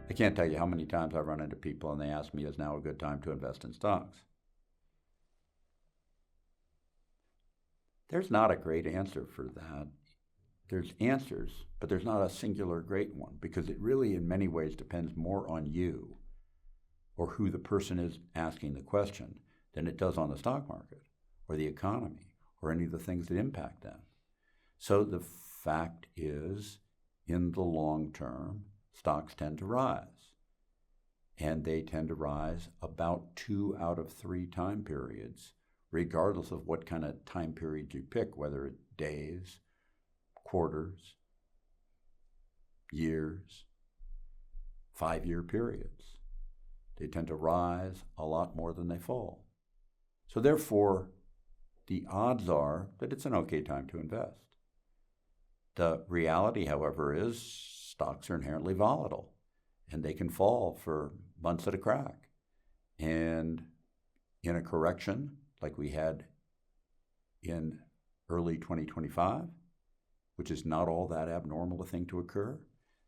I can't tell you how many times I've run into people and they ask me, is now a good time to invest in stocks? There's not a great answer for that. There's answers, but there's not a singular great one because it really, in many ways, depends more on you or who the person is asking the question than it does on the stock market or the economy or any of the things that impact them. So the fact is, in the long term, stocks tend to rise. And they tend to rise about 2 out of 3 time periods, regardless of what kind of time period you pick, whether it's days, quarters, years, 5-year periods. They tend to rise a lot more than they fall. So therefore, the odds are that it's an okay time to invest. The reality, however, is stocks are inherently volatile, and they can fall for months at a crack. And in a correction like we had in early 2025, which is not all that abnormal a thing to occur,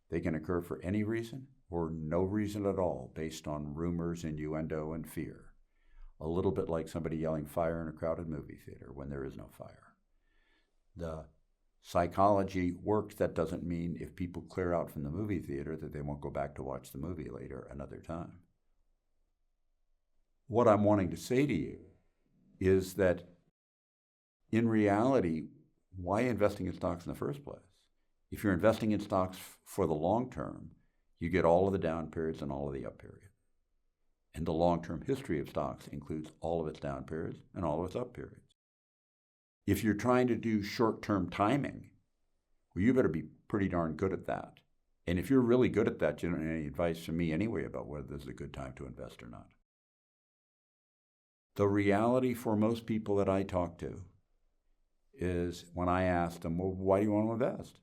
they can occur for any reason or no reason at all based on rumors, innuendo, and fear. A little bit like somebody yelling fire in a crowded movie theater when there is no fire. The psychology works. That doesn't mean if people clear out from the movie theater that they won't go back to watch the movie later another time. What I'm wanting to say to you is that in reality, why investing in stocks in the first place? If you're investing in stocks for the long term, you get all of the down periods and all of the up periods. And the long-term history of stocks includes all of its down periods and all of its up periods. If you're trying to do short-term timing, well, you better be pretty darn good at that. And if you're really good at that, you don't need any advice from me anyway about whether this is a good time to invest or not. The reality for most people that I talk to is when I ask them, well, why do you want to invest?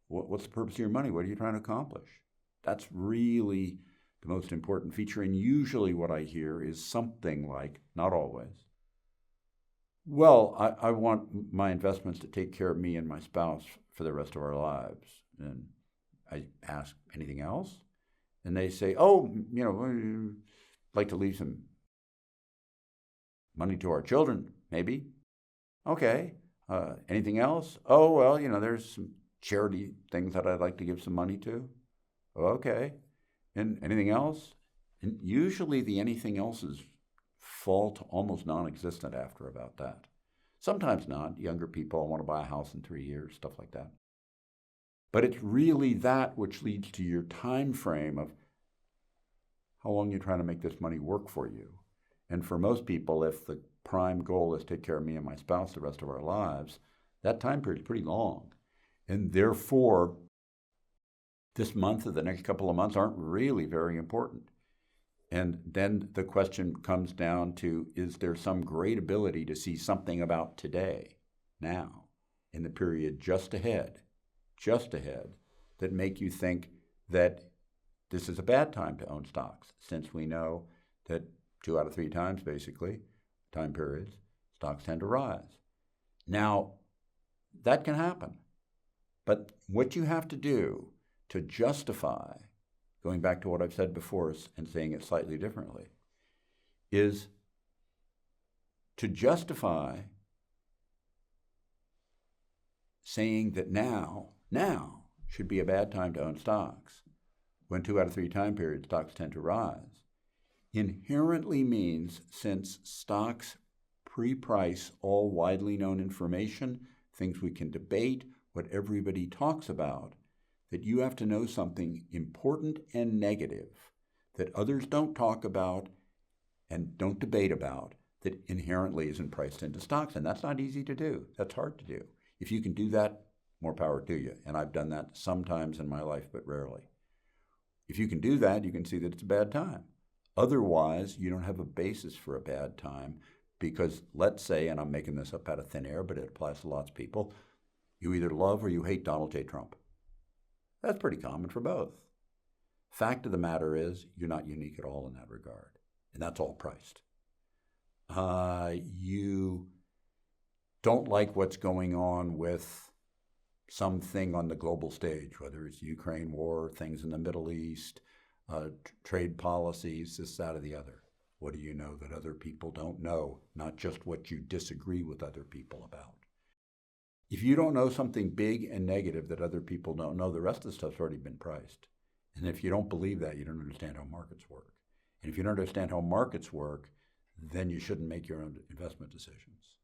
What's the purpose of your money? What are you trying to accomplish? That's really the most important feature. And usually what I hear is something like, not always, well, I want my investments to take care of me and my spouse for the rest of our lives. And I ask, anything else? And they say, oh, we'd like to leave some money to our children, maybe. Okay. Anything else? Oh, well, there's some charity things that I'd like to give some money to. Okay. And anything else? And usually the anything else's fall to almost non-existent after about that. Sometimes not. Younger people want to buy a house in 3 years, stuff like that. But it's really that which leads to your time frame of how long you're trying to make this money work for you. And for most people, if the prime goal is to take care of me and my spouse the rest of our lives, that time period is pretty long. And therefore, this month or the next couple of months aren't really very important. And then the question comes down to, is there some great ability to see something about today, now, in the period just ahead, that make you think that this is a bad time to own stocks, since we know that 2 out of 3 times, basically, time periods, stocks tend to rise. Now, that can happen. But what you have to do to justify, going back to what I've said before and saying it slightly differently, is to justify saying that now should be a bad time to own stocks, when 2 out of 3 time periods stocks tend to rise, inherently means, since stocks pre-price all widely known information, things we can debate, what everybody talks about, that you have to know something important and negative that others don't talk about and don't debate about, that inherently isn't priced into stocks. And that's not easy to do. That's hard to do. If you can do that, more power to you. And I've done that sometimes in my life, but rarely. If you can do that, you can see that it's a bad time. Otherwise, you don't have a basis for a bad time because, let's say, and I'm making this up out of thin air, but it applies to lots of people, you either love or you hate Donald J. Trump. That's pretty common for both. Fact of the matter is, you're not unique at all in that regard, and that's all priced. You don't like what's going on with something on the global stage, whether it's Ukraine war, things in the Middle East, trade policies, this, that, or the other. What do you know that other people don't know? Not just what you disagree with other people about. If you don't know something big and negative that other people don't know, the rest of the stuff's already been priced. And if you don't believe that, you don't understand how markets work. And if you don't understand how markets work, then you shouldn't make your own investment decisions.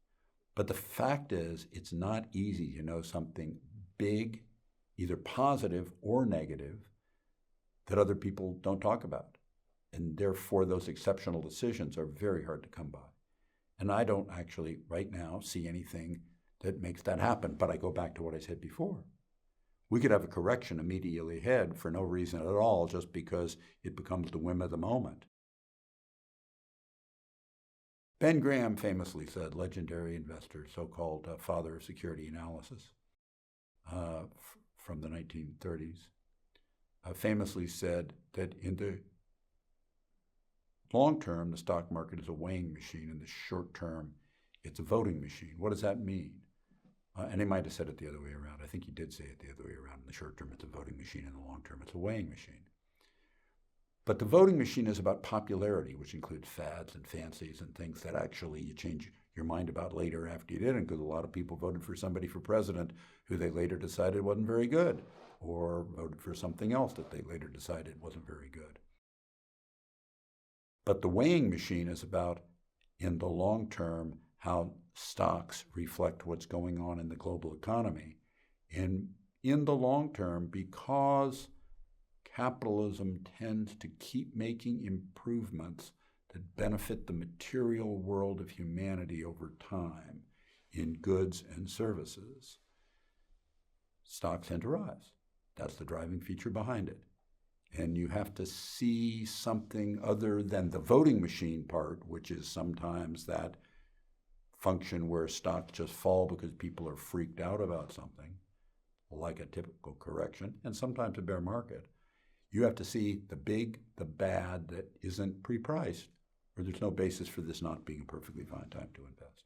But the fact is, it's not easy to know something big, either positive or negative, that other people don't talk about. And therefore, those exceptional decisions are very hard to come by. And I don't actually, right now, see anything that makes that happen. But I go back to what I said before. We could have a correction immediately ahead for no reason at all, just because it becomes the whim of the moment. Ben Graham famously said, legendary investor, so-called father of security analysis from the 1930s, famously said that in the long term, the stock market is a weighing machine. In the short term, it's a voting machine. What does that mean? And he might have said it the other way around. I think he did say it the other way around. In the short term, it's a voting machine. In the long term, it's a weighing machine. But the voting machine is about popularity, which includes fads and fancies and things that actually you change your mind about later after you did it, because a lot of people voted for somebody for president who they later decided wasn't very good, or voted for something else that they later decided wasn't very good. But the weighing machine is about, in the long term, how stocks reflect what's going on in the global economy. And in the long term, because capitalism tends to keep making improvements that benefit the material world of humanity over time in goods and services, stocks tend to rise. That's the driving feature behind it. And you have to see something other than the voting machine part, which is sometimes that function where stocks just fall because people are freaked out about something, like a typical correction, and sometimes a bear market. You have to see the big, the bad that isn't pre-priced, or there's no basis for this not being a perfectly fine time to invest.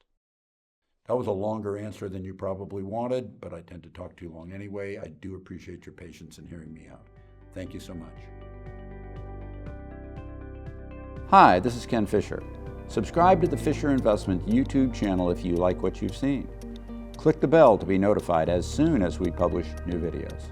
That was a longer answer than you probably wanted, but I tend to talk too long anyway. I do appreciate your patience in hearing me out. Thank you so much. Hi, this is Ken Fisher. Subscribe to the Fisher Investment YouTube channel if you like what you've seen. Click the bell to be notified as soon as we publish new videos.